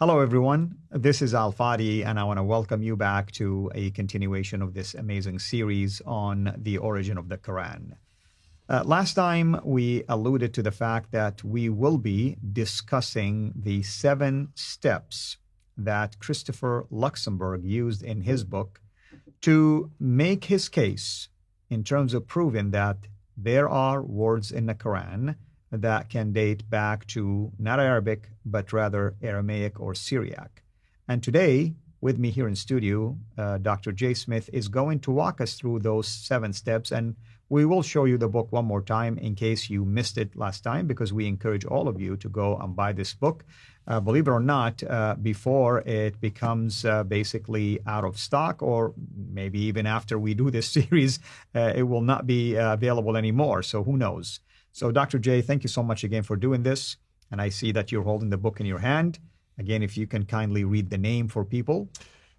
Hello, everyone. This is Fadi, and I want to welcome you back to a continuation of this amazing series on the origin of the Quran. Last time, we alluded to the fact that we will be discussing the 7 steps that Christopher Luxembourg used in his book to make his case in terms of proving that there are words in the Quran that can date back to not Arabic, but rather Aramaic or Syriac. And today, with me here in studio, Dr. J. Smith is going to walk us through those 7 steps, and we will show you the book one more time in case you missed it last time, because we encourage all of you to go and buy this book. Believe it or not, before it becomes basically out of stock, or maybe even after we do this series, it will not be available anymore. So who knows? So Dr. J, thank you so much again for doing this. And I see that you're holding the book in your hand. Again, if you can kindly read the name for people.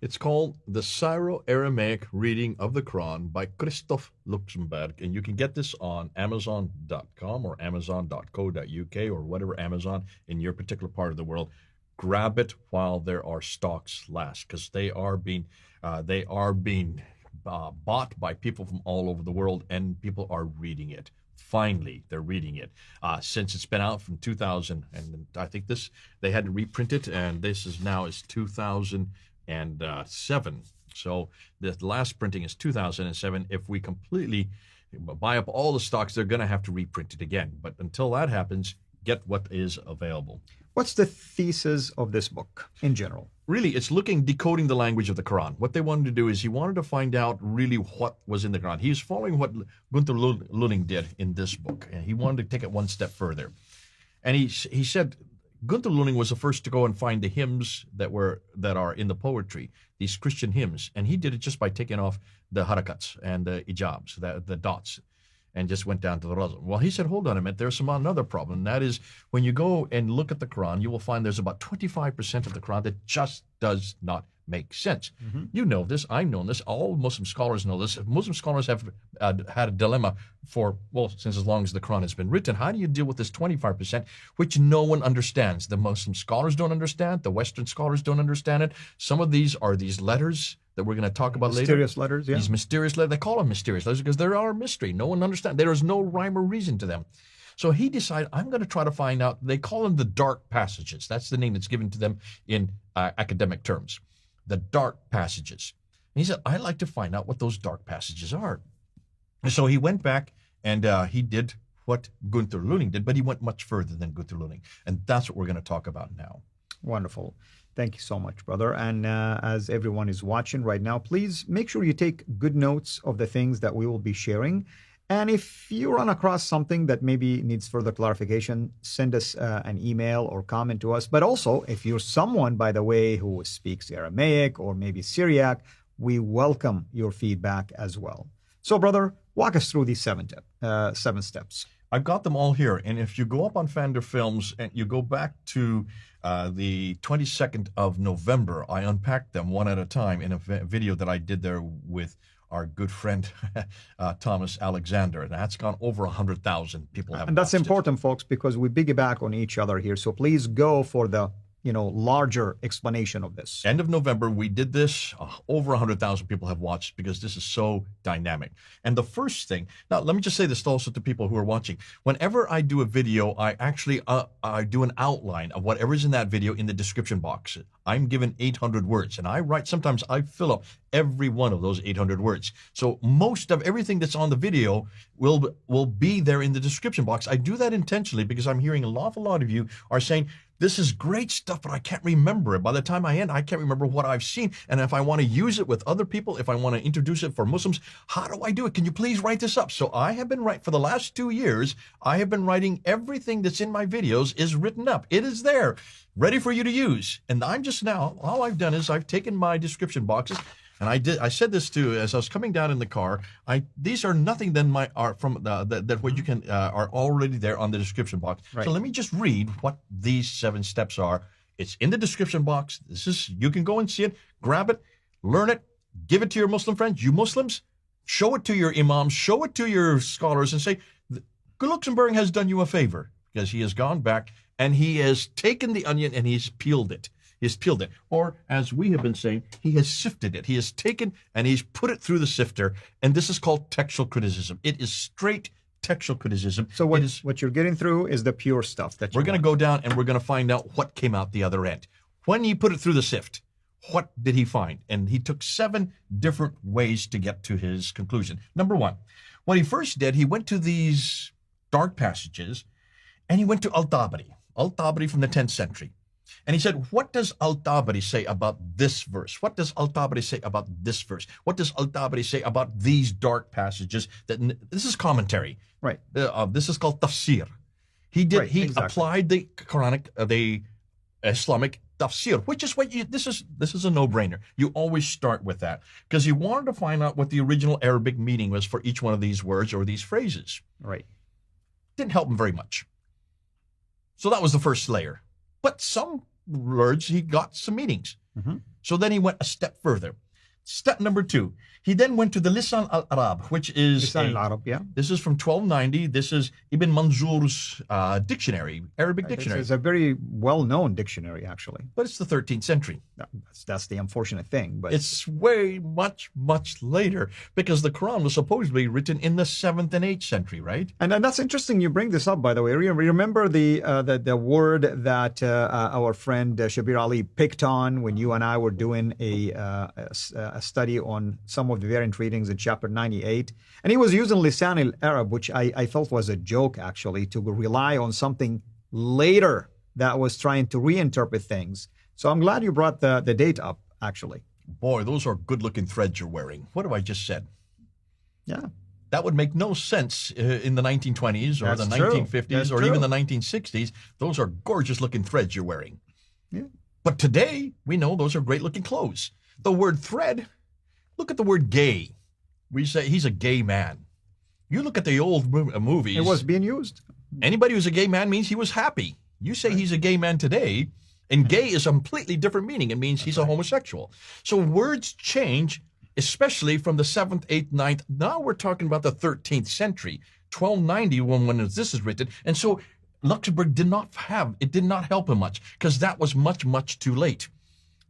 It's called The Syro-Aramaic Reading of the Qur'an by Christoph Luxembourg. And you can get this on Amazon.com or Amazon.co.uk or whatever Amazon in your particular part of the world. Grab it while there are stocks last, because they are being bought by people from all over the world, and people are reading it. Finally, they're reading it. Since it's been out from 2000, and I think they had to reprint it, and this is 2007. So the last printing is 2007. If we completely buy up all the stocks, they're going to have to reprint it again. But until that happens, get what is available. What's the thesis of this book in general? Really, it's decoding the language of the Quran. What they wanted to do is he wanted to find out really what was in the Quran. He's following what Gunther Lulling did in this book, and he wanted to take it one step further. And he said Gunther Lulling was the first to go and find the hymns that are in the poetry, these Christian hymns, and he did it just by taking off the harakats and the ijabs, the dots, and just went down to the razm. Well, he said, hold on a minute, there's another problem. And that is, when you go and look at the Quran, you will find there's about 25% of the Quran that just does not make sense. Mm-hmm. You know this, I've known this, all Muslim scholars know this. Muslim scholars have had a dilemma since as long as the Quran has been written. How do you deal with this 25%, which no one understands? The Muslim scholars don't understand, the Western scholars don't understand it. Some of these are these letters that we're going to talk about later. Mysterious letters, yeah. These mysterious letters, they call them mysterious letters because they are a mystery. No one understands. There is no rhyme or reason to them. So he decided, I'm going to try to find out. They call them the dark passages. That's the name that's given to them in academic terms. The dark passages. And he said, I'd like to find out what those dark passages are. And so he went back and he did what Gunther Lulling did, but he went much further than Gunther Lulling. And that's what we're going to talk about now. Wonderful. Thank you so much, brother. And as everyone is watching right now, please make sure you take good notes of the things that we will be sharing. And if you run across something that maybe needs further clarification, send us an email or comment to us. But also, if you're someone, by the way, who speaks Aramaic or maybe Syriac, we welcome your feedback as well. So, brother, walk us through these 7 steps. I've got them all here. And if you go up on Fander Films and you go back to the 22nd of November, I unpacked them one at a time in a video that I did there with our good friend Thomas Alexander. And that's gone over 100,000 people have. And that's important, folks, because we piggyback on each other here. So please go for the larger explanation of this. End of November, we did this. Over 100,000 people have watched because this is so dynamic. And the first thing, now let me just say this also to people who are watching. Whenever I do a video, I actually I do an outline of whatever's in that video in the description box. I'm given 800 words, and sometimes I fill up every one of those 800 words. So most of everything that's on the video will be there in the description box. I do that intentionally because I'm hearing an awful lot of you are saying, this is great stuff, but I can't remember it. By the time I end, I can't remember what I've seen. And if I want to use it with other people, if I want to introduce it for Muslims, how do I do it? Can you please write this up? So I have been for the last 2 years, I have been writing everything that's in my videos is written up. It is there, ready for you to use. And I'm just now, all I've done is I've taken my description boxes, and I said this too as I was coming down in the car. These are nothing than that what you can are already there on the description box. Right. So let me just read what these 7 steps are. It's in the description box. You can go and see it, grab it, learn it, give it to your Muslim friends. You Muslims, show it to your imams, show it to your scholars, and say, Luxembourg has done you a favor, because he has gone back and he has taken the onion and he's peeled it. He has peeled it. Or, as we have been saying, he has sifted it. He has taken and he's put it through the sifter. And this is called textual criticism. It is straight textual criticism. So what you're getting through is the pure stuff that we're going to go down and we're going to find out what came out the other end. When he put it through the sift, what did he find? And he took 7 different ways to get to his conclusion. Number 1, what he first did, he went to these dark passages and he went to Al-Tabari from the 10th century. And he said, what does Al-Tabari say about this verse? What does Al-Tabari say about this verse? What does Al-Tabari say about these dark passages? This is commentary. Right. This is called tafsir. He exactly. Applied the Quranic, the Islamic tafsir, which is what this is a no-brainer. You always start with that because you wanted to find out what the original Arabic meaning was for each one of these words or these phrases. Right. Didn't help him very much. So that was the first layer. But some words, he got some meanings. Mm-hmm. So then he went a step further. Step number 2, he then went to the Lisan al-Arab, which is Lisan al-Arab, yeah. This is from 1290. This is Ibn Manzur's dictionary, Arabic dictionary. It's a very well-known dictionary, actually. But it's the 13th century. That's the unfortunate thing. But it's way much later because the Quran was supposedly written in the 7th and 8th century, right? And that's interesting. You bring this up, by the way. Remember the word that our friend Shabir Ali picked on when you and I were doing a study on some of the variant readings in chapter 98, and he was using Lisan al-Arab, which I felt was a joke, actually, to rely on something later that was trying to reinterpret things. So I'm glad you brought the date up, actually. Boy, those are good-looking threads you're wearing. What have I just said? Yeah. That would make no sense in the 1920s or That's the true. 1950s That's or true. even the 1960s. Those are gorgeous-looking threads you're wearing. Yeah. But today, we know those are great-looking clothes. The word thread, look at the word gay. We say he's a gay man. You look at the old movies. It was being used. Anybody who's a gay man means he was happy. You say he's a gay man today, and gay is a completely different meaning. It means he's a homosexual. So words change, especially from the 7th, 8th, 9th. Now we're talking about the 13th century, 1290 when this is written. And so Luxembourg did not help him much because that was much too late.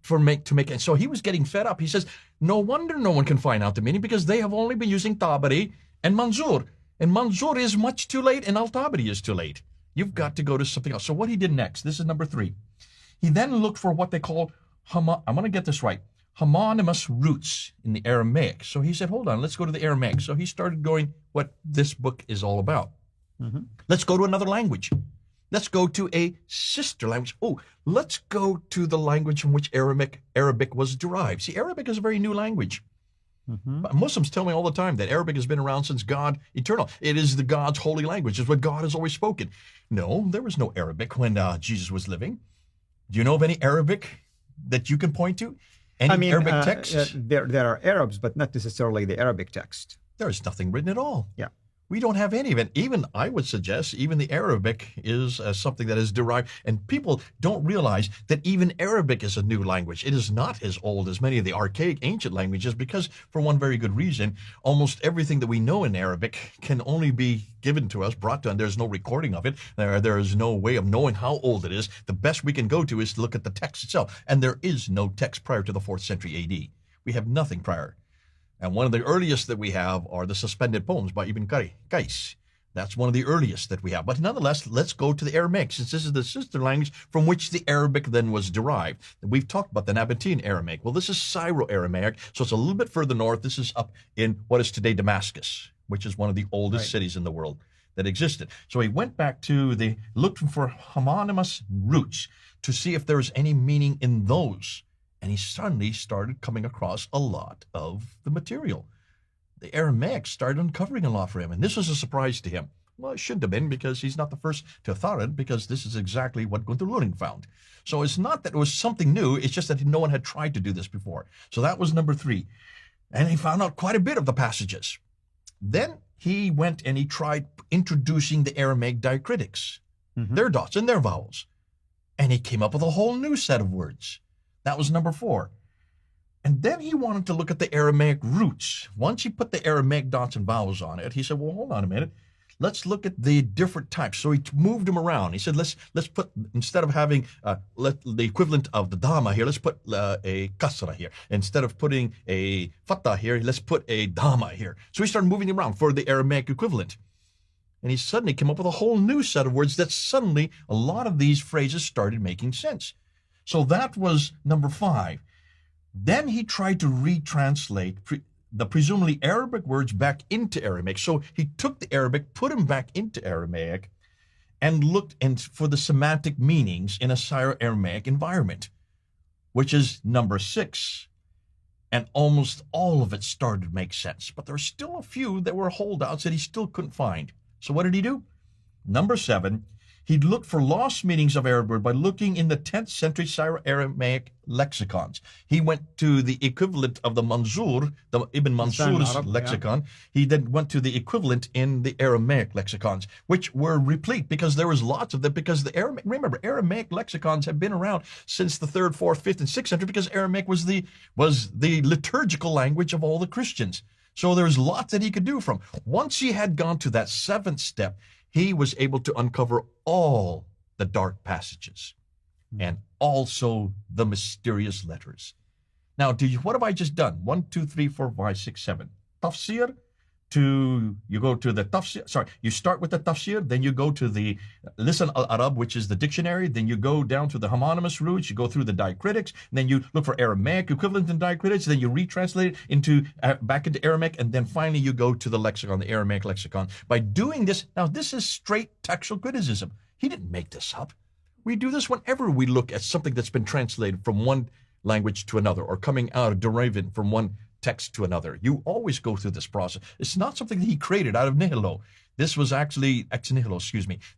To make it. So he was getting fed up. He says, no wonder no one can find out the meaning because they have only been using Tabari and Manzur. And Manzur is much too late and Al-Tabari is too late. You've got to go to something else. So what he did next, this is number 3. He then looked for what they call, I'm going to get this right, homonymous roots in the Aramaic. So he said, hold on, let's go to the Aramaic. So he started going what this book is all about. Mm-hmm. Let's go to another language. Let's go to a sister language. Oh, let's go to the language from which Arabic was derived. See, Arabic is a very new language. Mm-hmm. Muslims tell me all the time that Arabic has been around since God eternal. It is the God's holy language. It's what God has always spoken. No, there was no Arabic when Jesus was living. Do you know of any Arabic that you can point to? Any Arabic texts? There are Arabs, but not necessarily the Arabic text. There is nothing written at all. Yeah. We don't have any of it. Even, I would suggest, even the Arabic is something that is derived. And people don't realize that even Arabic is a new language. It is not as old as many of the archaic ancient languages because, for one very good reason, almost everything that we know in Arabic can only be given to us, brought to us. There's no recording of it. There is no way of knowing how old it is. The best we can go to is to look at the text itself. And there is no text prior to the 4th century AD. We have nothing prior. And one of the earliest that we have are the suspended poems by Ibn Qais. That's one of the earliest that we have. But nonetheless, let's go to the Aramaic, since this is the sister language from which the Arabic then was derived. We've talked about the Nabatean Aramaic. Well, this is Syro Aramaic, so it's a little bit further north. This is up in what is today Damascus, which is one of the oldest cities in the world that existed. So he went back to looking for homonymous roots to see if there was any meaning in those. And he suddenly started coming across a lot of the material. The Aramaic started uncovering a lot for him, and this was a surprise to him. Well, it shouldn't have been because he's not the first to have thought it, because this is exactly what Gunther Luning found. So it's not that it was something new, it's just that no one had tried to do this before. So that was number 3. And he found out quite a bit of the passages. Then he went and he tried introducing the Aramaic diacritics, their dots and their vowels. And he came up with a whole new set of words. That was number 4. And then he wanted to look at the Aramaic roots. Once he put the Aramaic dots and vowels on it, he said, well, hold on a minute. let's look at the different types. So he moved them around. He said, let's put, instead of having the equivalent of the dhamma here, let's put a kasra here. Instead of putting a fatha here, let's put a dhamma here. So he started moving them around for the Aramaic equivalent. And he suddenly came up with a whole new set of words that suddenly a lot of these phrases started making sense. So that was number 5. Then he tried to retranslate the presumably Arabic words back into Aramaic. So he took the Arabic, put them back into Aramaic, and looked for the semantic meanings in a CIRA Aramaic environment, which is number 6. And almost all of it started to make sense. But there were still a few that were holdouts that he still couldn't find. So what did he do? Number 7, he looked for lost meanings of Arabic word by looking in the 10th century CIRA Aramaic lexicons. He went to the equivalent of the Manzur, the Ibn Mansur's lexicon. Yeah. He then went to the equivalent in the Aramaic lexicons, which were replete because there was lots of them. Because the Aramaic, remember, Aramaic lexicons have been around since the 3rd, 4th, 5th, and 6th century because Aramaic was the liturgical language of all the Christians. So there's lots that he could do from. Once he had gone to that 7th step, he was able to uncover all the dark passages and also the mysterious letters. Now, what have I just done? 1, 2, 3, 4, 5, 6, 7. Tafsir. You go to the tafsir. Sorry, you start with the tafsir, then you go to the Lisan al-Arab, which is the dictionary. Then you go down to the homonymous roots. You go through the diacritics. Then you look for Aramaic equivalent in diacritics. Then you retranslate it back into Aramaic, and then finally you go to the lexicon, the Aramaic lexicon. By doing this, now this is straight textual criticism. He didn't make this up. We do this whenever we look at something that's been translated from one language to another, or coming out of deriving from one text to another. You always go through this process. It's not something that he created out of nihilo. This was actually ex nihilo,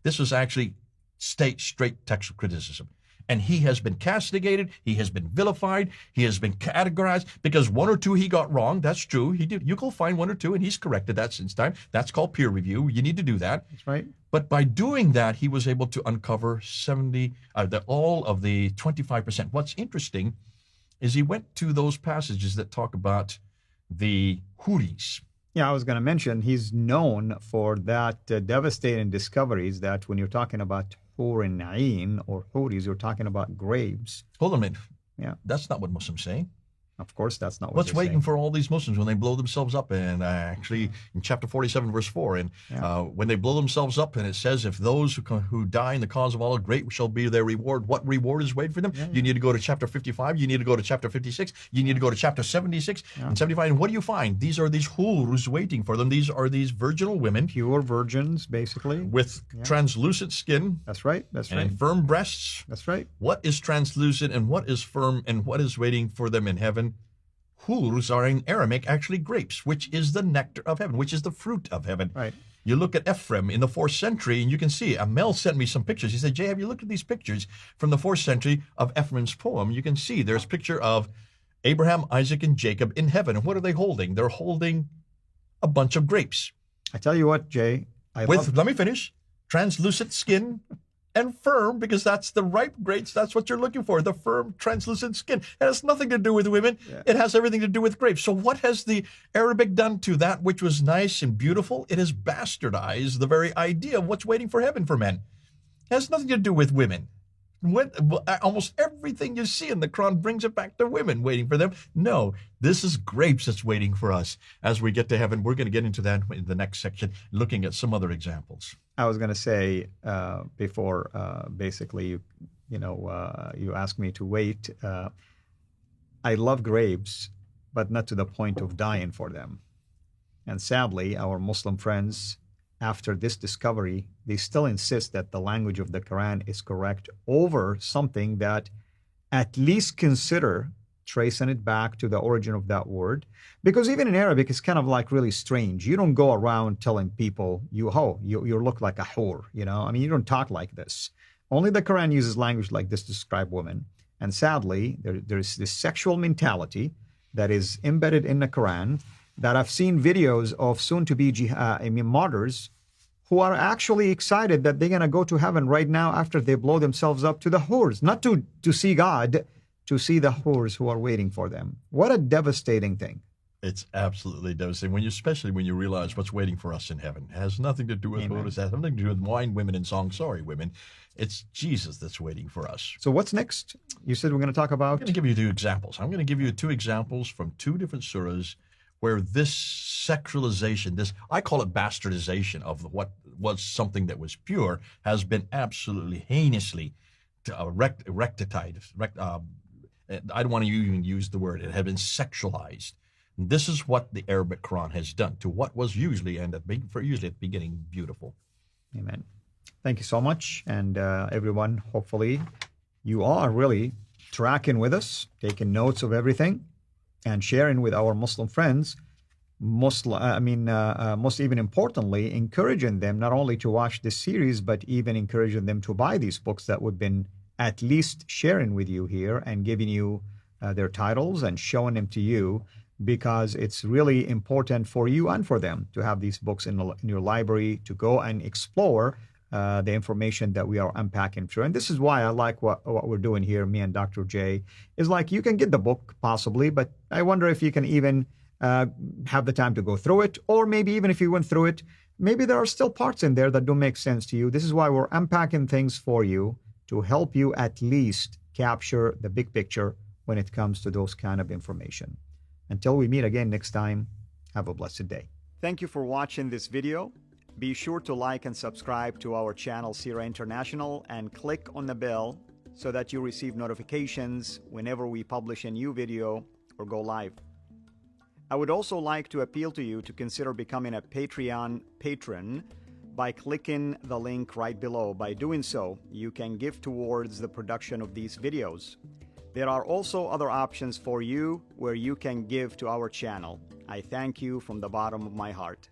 This was actually straight textual criticism. And he has been castigated, he has been vilified, he has been categorized because 1 or 2 he got wrong. That's true. He did. You can find 1 or 2 and he's corrected that since time. That's called peer review. You need to do that. That's right. But by doing that, he was able to uncover all of the 25%. What's interesting is he went to those passages that talk about the Huris. Yeah, I was going to mention he's known for that devastating discoveries that when you're talking about Hur and Ain or Huris, you're talking about grapes. Hold on a minute. Yeah. That's not what Muslims say. Of course, that's not what What's they're waiting saying. for all these Muslims when they blow themselves up? And actually, in chapter 47, verse 4, and when they blow themselves up, and it says, if those who die in the cause of Allah, great shall be their reward. What reward is waiting for them? You need to go to chapter 55. You need to go to chapter 56. You need to go to chapter 76 and 75. And what do you find? These are these hurs waiting for them. These are these virginal women. Pure virgins, basically. With translucent skin. That's right. That's right. And firm breasts. That's right. What is translucent and what is firm and what is waiting for them in heaven? Hurs are in Aramaic actually grapes, which is the nectar of heaven, which is the fruit of heaven. Right. You look at Ephraim in the 4th century, and you can see, Mel sent me some pictures. He said, Jay, have you looked at these pictures from the 4th century of Ephraim's poem? You can see there's a picture of Abraham, Isaac, and Jacob in heaven. And what are they holding? They're holding a bunch of grapes. I tell you what, Jay. Let me finish. Translucent skin. And firm, because that's the ripe grapes. That's what you're looking for, the firm, translucent skin. It has nothing to do with women. Yeah. It has everything to do with grapes. So what has the Arabic done to that which was nice and beautiful? It has bastardized the very idea of what's waiting for heaven for men. It has nothing to do with women. Almost everything you see in the Qur'an brings it back to women waiting for them. No, this is grapes that's waiting for us. As we get to heaven, we're going to get into that in the next section, looking at some other examples. I was going to say before, basically, you asked me to wait. I love grapes, but not to the point of dying for them. And sadly, our Muslim friends, after this discovery, they still insist that the language of the Quran is correct over something that at least consider tracing it back to the origin of that word. Because even in Arabic, it's kind of like really strange. You don't go around telling people, you look like a whore, I mean, you don't talk like this. Only the Quran uses language like this to describe women. And sadly, there's this sexual mentality that is embedded in the Quran that I've seen videos of soon-to-be martyrs who are actually excited that they're going to go to heaven right now after they blow themselves up to the whores, not to see God, to see the whores who are waiting for them. What a devastating thing. It's absolutely devastating especially when you realize what's waiting for us in heaven. It has nothing to do with Amen. what has nothing to do with wine, women, and song. Sorry, women. It's Jesus that's waiting for us. So what's next? You said we're going to talk about... I'm going to give you two examples. I'm going to give you two examples from two different surahs where this sexualization, I call it bastardization of what was something that was pure, has been absolutely heinously rectified. I don't want to even use the word. It had been sexualized. This is what the Arabic Quran has done to what was usually at the beginning, beautiful. Amen. Thank you so much. And everyone, hopefully you are really tracking with us, taking notes of everything, and sharing with our Muslim friends. Most even importantly, encouraging them not only to watch this series, but even encouraging them to buy these books that we've been at least sharing with you here and giving you their titles and showing them to you, because it's really important for you and for them to have these books in your library, to go and explore the information that we are unpacking through. And this is why I like what we're doing here, me and Dr. J, is like you can get the book possibly, but I wonder if you can even have the time to go through it, or maybe even if you went through it, maybe there are still parts in there that don't make sense to you. This is why we're unpacking things for you to help you at least capture the big picture when it comes to those kind of information. Until we meet again next time, have a blessed day. Thank you for watching this video. Be sure to like and subscribe to our channel, CIRA International, and click on the bell so that you receive notifications whenever we publish a new video or go live. I would also like to appeal to you to consider becoming a Patreon patron by clicking the link right below. By doing so, you can give towards the production of these videos. There are also other options for you where you can give to our channel. I thank you from the bottom of my heart.